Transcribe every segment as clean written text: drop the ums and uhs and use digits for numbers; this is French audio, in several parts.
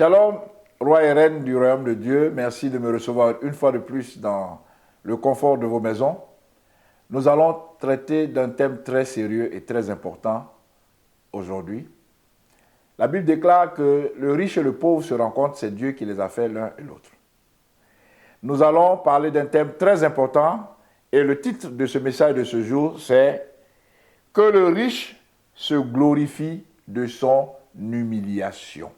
Shalom, roi et reine du royaume de Dieu, merci de me recevoir une fois de plus dans le confort de vos maisons. Nous allons traiter d'un thème très sérieux et très important aujourd'hui. La Bible déclare que le riche et le pauvre se rencontrent, c'est Dieu qui les a fait l'un et l'autre. Nous allons parler d'un thème très important et le titre de ce message de ce jour, c'est « Que le riche se glorifie de son humiliation ».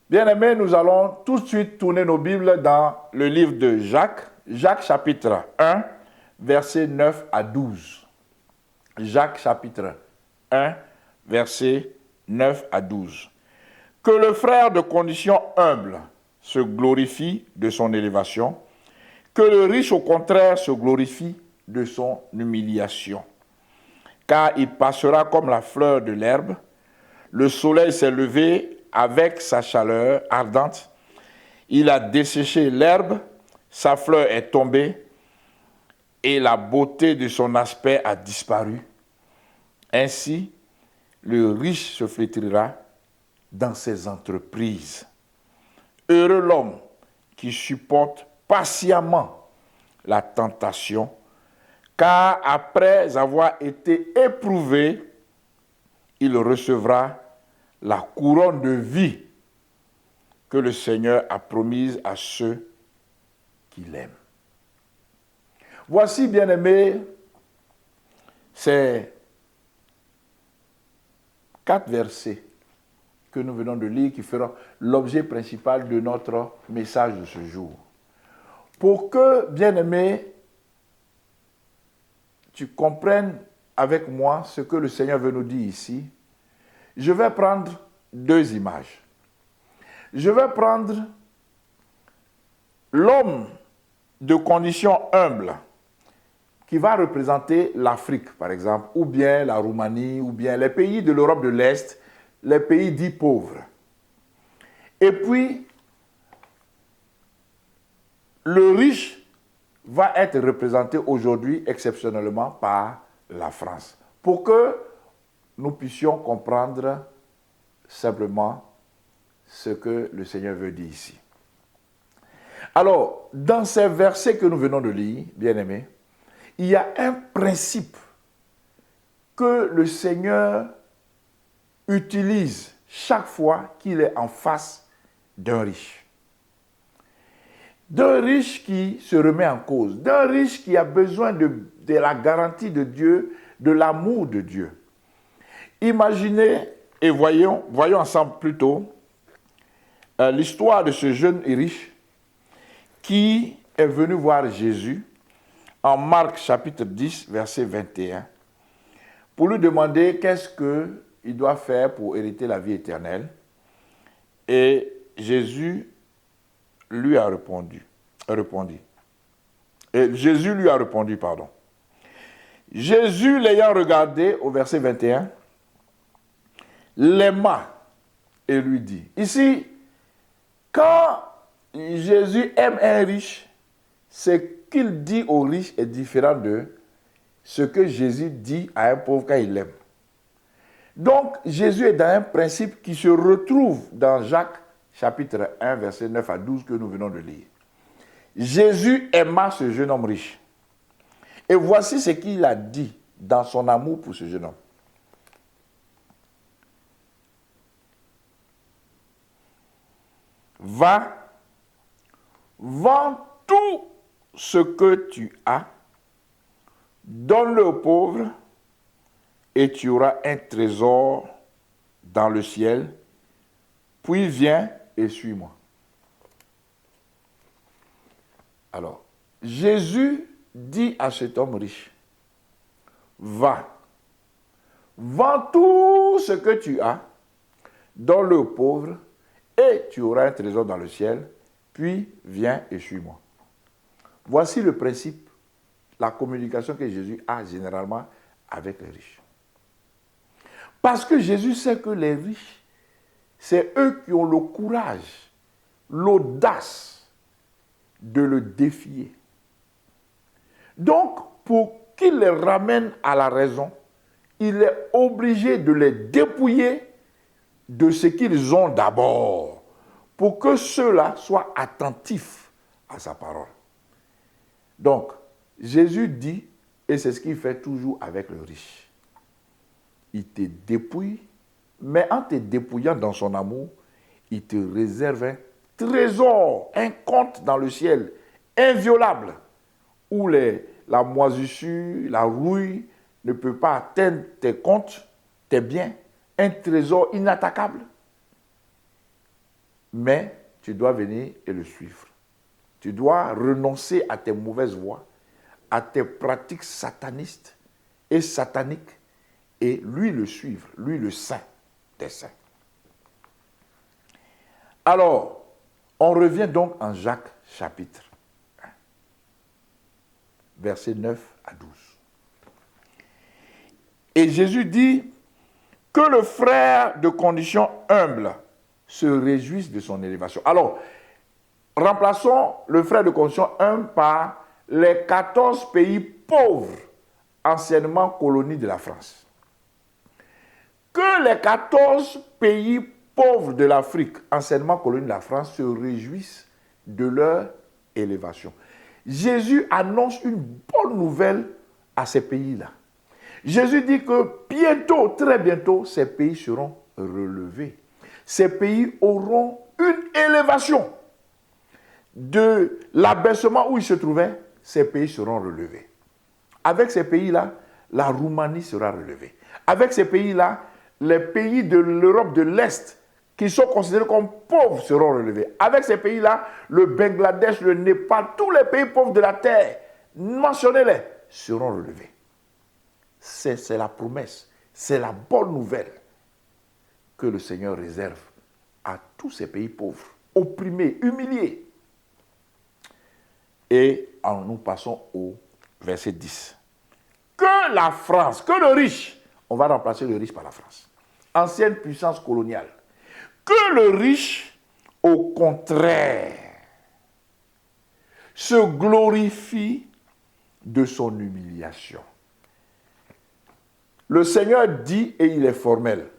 Bien-aimés, nous allons tout de suite tourner nos Bibles dans le livre de Jacques, Jacques chapitre 1, versets 9 à 12. Jacques chapitre 1, versets 9 à 12. Que le frère de condition humble se glorifie de son élévation, que le riche au contraire se glorifie de son humiliation. Car il passera comme la fleur de l'herbe, le soleil s'est levé avec sa chaleur ardente, il a desséché l'herbe, sa fleur est tombée et la beauté de son aspect a disparu. Ainsi, le riche se flétrira dans ses entreprises. Heureux l'homme qui supporte patiemment la tentation, car après avoir été éprouvé, il recevra la couronne de vie que le Seigneur a promise à ceux qui l'aiment. Voici, bien-aimés, ces 4 versets que nous venons de lire qui feront l'objet principal de notre message de ce jour. Pour que, bien-aimé, tu comprennes avec moi ce que le Seigneur veut nous dire ici, je vais prendre 2 images. Je vais prendre l'homme de condition humble qui va représenter l'Afrique, par exemple, ou bien la Roumanie, ou bien les pays de l'Europe de l'Est, les pays dits pauvres. Et puis, le riche va être représenté aujourd'hui exceptionnellement par la France. Pour que nous puissions comprendre simplement ce que le Seigneur veut dire ici. Alors, dans ces versets que nous venons de lire, bien-aimés, il y a un principe que le Seigneur utilise chaque fois qu'il est en face d'un riche. D'un riche qui se remet en cause, d'un riche qui a besoin de la garantie de Dieu, de l'amour de Dieu. Imaginez et voyons ensemble plutôt l'histoire de ce jeune riche qui est venu voir Jésus en Marc chapitre 10, verset 21, pour lui demander qu'est-ce qu'il doit faire pour hériter la vie éternelle. Et Jésus lui a répondu. Jésus lui a répondu, pardon. Jésus, l'ayant regardé au verset 21, l'aima et lui dit. Ici, quand Jésus aime un riche, ce qu'il dit au riche est différent de ce que Jésus dit à un pauvre quand il l'aime. Donc, Jésus est dans un principe qui se retrouve dans Jacques chapitre 1, verset 9 à 12 que nous venons de lire. Jésus aima ce jeune homme riche. Et voici ce qu'il a dit dans son amour pour ce jeune homme. Va, vends tout ce que tu as, donne-le aux pauvres, et tu auras un trésor dans le ciel, puis viens et suis-moi. Alors, Jésus dit à cet homme riche, va, vends tout ce que tu as, donne-le aux pauvres, et tu auras un trésor dans le ciel, puis viens et suis-moi. Voici le principe, la communication que Jésus a généralement avec les riches. Parce que Jésus sait que les riches, c'est eux qui ont le courage, l'audace de le défier. Donc, pour qu'il les ramène à la raison, il est obligé de les dépouiller de ce qu'ils ont d'abord, pour que ceux-là soient attentifs à sa parole. Donc, Jésus dit, et c'est ce qu'il fait toujours avec le riche, il te dépouille, mais en te dépouillant dans son amour, il te réserve un trésor, un compte dans le ciel, inviolable, où la moisissure, la rouille ne peut pas atteindre tes comptes, tes biens, un trésor inattaquable. Mais tu dois venir et le suivre. Tu dois renoncer à tes mauvaises voies, à tes pratiques satanistes et sataniques, et lui le suivre, lui le saint des saints. Alors, on revient donc en Jacques chapitre 1, versets 9 à 12. Et Jésus dit que le frère de condition humble se réjouisse de son élévation. Alors, remplaçons le frère de condition humble par les 14 pays pauvres, anciennement colonies de la France. Que les 14 pays pauvres de l'Afrique, anciennement colonies de la France, se réjouissent de leur élévation. Jésus annonce une bonne nouvelle à ces pays-là. Jésus dit que bientôt, très bientôt, ces pays seront relevés. Ces pays auront une élévation. De l'abaissement où ils se trouvaient, ces pays seront relevés. Avec ces pays-là, la Roumanie sera relevée. Avec ces pays-là, les pays de l'Europe de l'Est, qui sont considérés comme pauvres, seront relevés. Avec ces pays-là, le Bangladesh, le Népal, tous les pays pauvres de la terre, mentionnez-les, seront relevés. C'est la promesse, c'est la bonne nouvelle que le Seigneur réserve à tous ces pays pauvres, opprimés, humiliés. Et nous passons au verset 10. Que la France, que le riche, on va remplacer le riche par la France, ancienne puissance coloniale, que le riche, au contraire, se glorifie de son humiliation. Le Seigneur dit, et il est formel,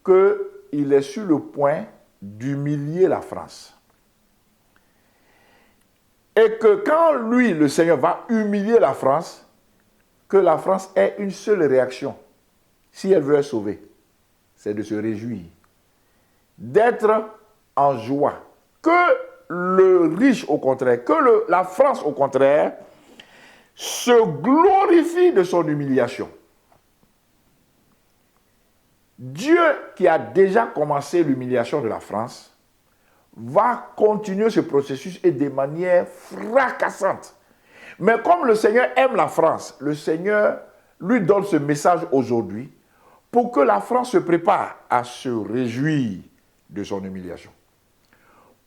qu'il est sur le point d'humilier la France. Et que quand lui, le Seigneur, va humilier la France, que la France ait une seule réaction, si elle veut être sauvée, c'est de se réjouir, d'être en joie. Que le riche, au contraire, que la France, au contraire, se glorifie de son humiliation. Dieu, qui a déjà commencé l'humiliation de la France, va continuer ce processus et de manière fracassante. Mais comme le Seigneur aime la France, le Seigneur lui donne ce message aujourd'hui pour que la France se prépare à se réjouir de son humiliation.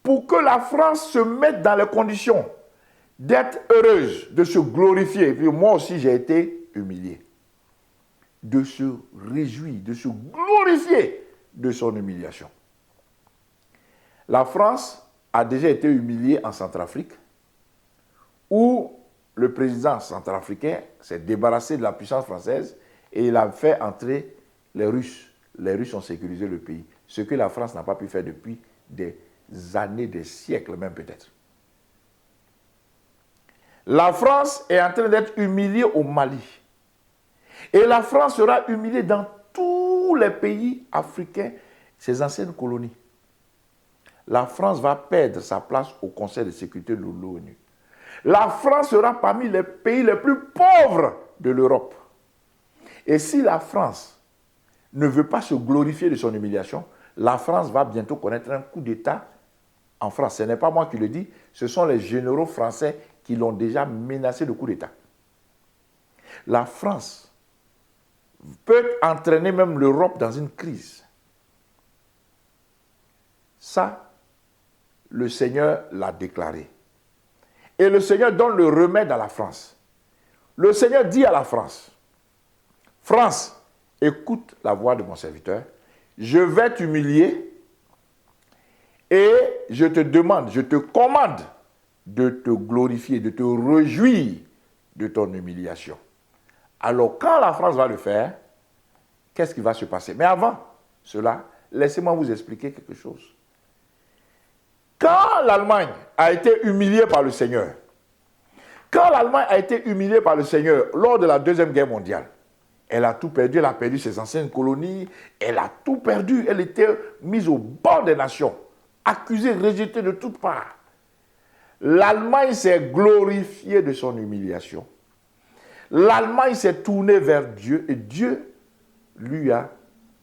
Pour que la France se mette dans les conditions d'être heureuse, de se glorifier. Et puis moi aussi j'ai été humilié. De se réjouir, de se glorifier de son humiliation. La France a déjà été humiliée en Centrafrique, où le président centrafricain s'est débarrassé de la puissance française et il a fait entrer les Russes. Les Russes ont sécurisé le pays, ce que la France n'a pas pu faire depuis des années, des siècles même peut-être. La France est en train d'être humiliée au Mali. Et la France sera humiliée dans tous les pays africains, ses anciennes colonies. La France va perdre sa place au Conseil de sécurité de l'ONU. La France sera parmi les pays les plus pauvres de l'Europe. Et si la France ne veut pas se glorifier de son humiliation, la France va bientôt connaître un coup d'État en France. Ce n'est pas moi qui le dis, ce sont les généraux français qui l'ont déjà menacé de coup d'État. La France peut entraîner même l'Europe dans une crise. Ça, le Seigneur l'a déclaré. Et le Seigneur donne le remède à la France. Le Seigneur dit à la France, France, écoute la voix de mon serviteur, je vais t'humilier et je te demande, je te commande de te glorifier, de te réjouir de ton humiliation. Alors, quand la France va le faire, qu'est-ce qui va se passer? Mais avant cela, laissez-moi vous expliquer quelque chose. Quand l'Allemagne a été humiliée par le Seigneur, lors de la Deuxième Guerre mondiale, elle a tout perdu, elle a perdu ses anciennes colonies, elle a tout perdu, elle était mise au bord des nations, accusée, rejetée de toutes parts. L'Allemagne s'est glorifiée de son humiliation. L'Allemagne s'est tournée vers Dieu et Dieu lui a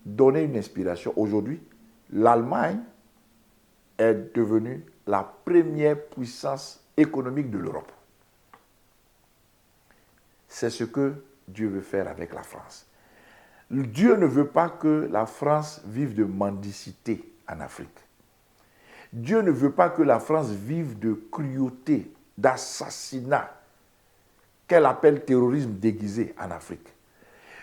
donné une inspiration. Aujourd'hui, l'Allemagne est devenue la première puissance économique de l'Europe. C'est ce que Dieu veut faire avec la France. Dieu ne veut pas que la France vive de mendicité en Afrique. Dieu ne veut pas que la France vive de cruauté, d'assassinat, qu'elle appelle terrorisme déguisé en Afrique.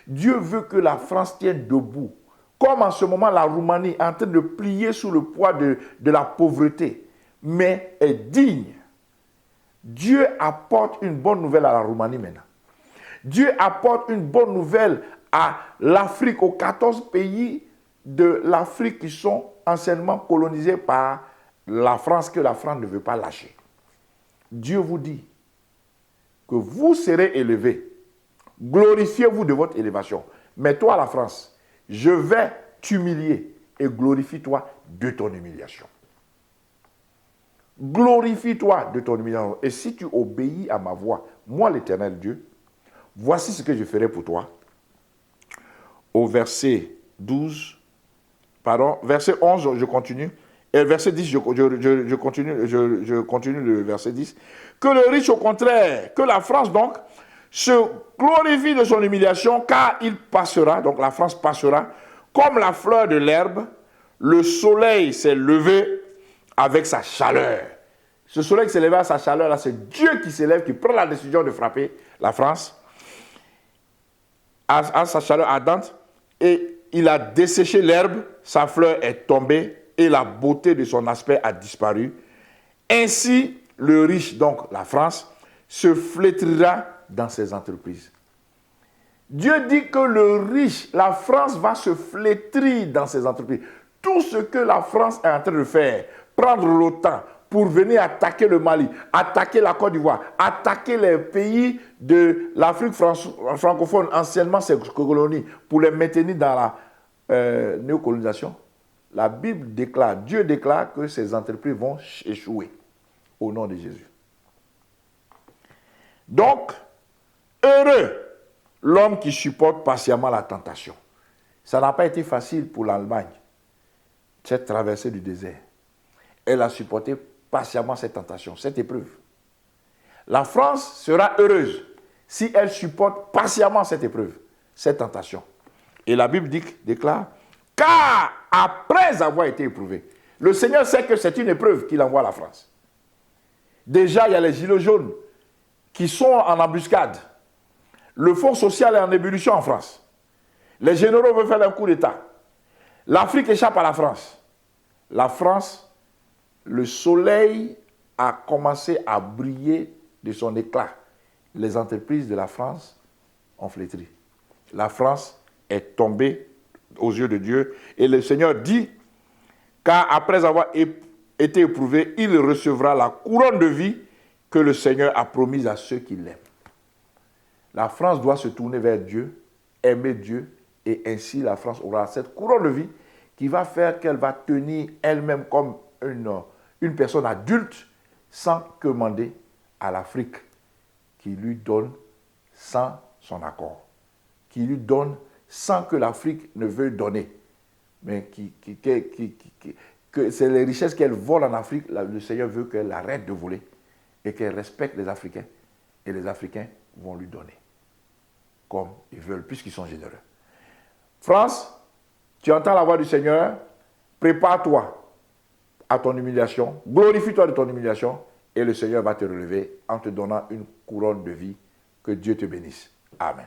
Dieu veut que la France tienne debout, comme en ce moment la Roumanie est en train de plier sous le poids de la pauvreté, mais est digne. Dieu apporte une bonne nouvelle à la Roumanie maintenant. Dieu apporte une bonne nouvelle à l'Afrique, aux 14 pays de l'Afrique qui sont anciennement colonisés par la France, que la France ne veut pas lâcher. Dieu vous dit que vous serez élevés. Glorifiez-vous de votre élévation. Mais toi, la France, je vais t'humilier et glorifie-toi de ton humiliation. Glorifie-toi de ton humiliation. Et si tu obéis à ma voix, moi l'Éternel Dieu, voici ce que je ferai pour toi. Au verset 11, je continue. Et verset 10, je continue le verset 10. Que le riche, au contraire, que la France donc, se glorifie de son humiliation, car il passera, donc la France passera, comme la fleur de l'herbe, le soleil s'est levé avec sa chaleur. Ce soleil qui s'est levé à sa chaleur, là, c'est Dieu qui s'élève, qui prend la décision de frapper la France à sa chaleur ardente, et il a desséché l'herbe, sa fleur est tombée, et la beauté de son aspect a disparu. Ainsi, le riche, donc la France, se flétrira dans ses entreprises. Dieu dit que le riche, la France, va se flétrir dans ses entreprises. Tout ce que la France est en train de faire, prendre l'OTAN pour venir attaquer le Mali, attaquer la Côte d'Ivoire, attaquer les pays de l'Afrique francophone, anciennement ses colonies, pour les maintenir dans la néocolonisation, la Bible déclare, Dieu déclare que ces entreprises vont échouer au nom de Jésus. Donc, heureux l'homme qui supporte patiemment la tentation. Ça n'a pas été facile pour l'Allemagne, cette traversée du désert. Elle a supporté patiemment cette tentation, cette épreuve. La France sera heureuse si elle supporte patiemment cette épreuve, cette tentation. Et la Bible déclare, car après avoir été éprouvé, le Seigneur sait que c'est une épreuve qu'il envoie à la France. Déjà, il y a les gilets jaunes qui sont en embuscade. Le fonds social est en ébullition en France. Les généraux veulent faire un coup d'État. L'Afrique échappe à la France. La France, le soleil a commencé à briller de son éclat. Les entreprises de la France ont flétri. La France est tombée aux yeux de Dieu. Et le Seigneur dit, car après avoir été éprouvé, il recevra la couronne de vie que le Seigneur a promise à ceux qui l'aiment. La France doit se tourner vers Dieu, aimer Dieu, et ainsi la France aura cette couronne de vie qui va faire qu'elle va tenir elle-même comme une personne adulte sans demander à l'Afrique qui lui donne sans son accord, qui lui donne sans que l'Afrique ne veuille donner, mais que c'est les richesses qu'elle vole en Afrique, le Seigneur veut qu'elle arrête de voler et qu'elle respecte les Africains, et les Africains vont lui donner comme ils veulent, puisqu'ils sont généreux. France, tu entends la voix du Seigneur, prépare-toi à ton humiliation, glorifie-toi de ton humiliation, et le Seigneur va te relever en te donnant une couronne de vie. Que Dieu te bénisse. Amen.